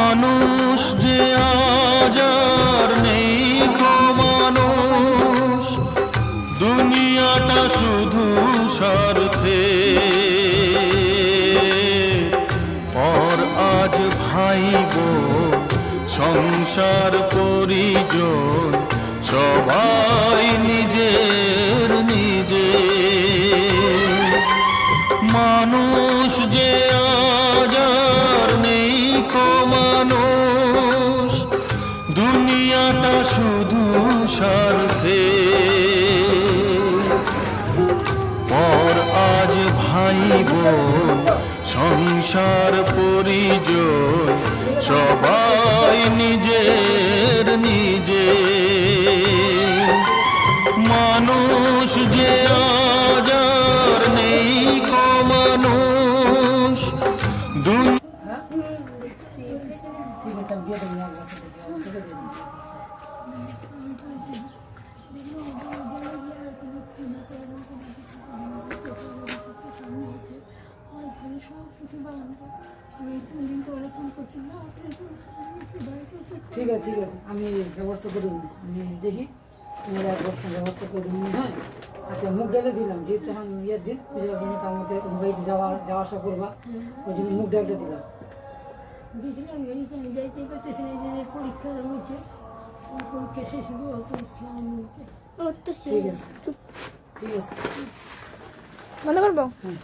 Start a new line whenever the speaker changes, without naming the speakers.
মানুষ যে আজ আর নেই গো মানুষ, দুনিয়াটা শুধু স্বার্থে। পর আজ ভাই বোন সংসার পরিজন সবাই নিজের নিজে। মানুষ যে আজ আর নেই কো মানুষ, দুনিয়াটা শুধু স্বার্থে। পর আজ ভাই বোন সংসার পরিজন সবাই নিজের নিজে। মানুষ যে আজ আর নেই কো মানুষ,
ঠিক আছে ঠিক আছে, আমি ব্যবস্থা করে দিন, আমি দেখি তোমার এক বস্তা ব্যবস্থা করে দিন। হ্যাঁ আচ্ছা, মুখ ডালে দিলাম যেহেতু তখন ইয়ের দিন পূজা দিনে তার মধ্যে বাড়িতে যাওয়া আসা করবা, ওই জন্য মুখ ডালটা দিলাম।
দিয়েছিলাম গাড়িতে আমি যাইতে পারতেছি না, যে পরীক্ষা হচ্ছে, পরীক্ষা শেষ হলো, পরীক্ষা হচ্ছে।
ঠিক আছে ঠিক আছে,
বন্ধ করবো।
হ্যাঁ।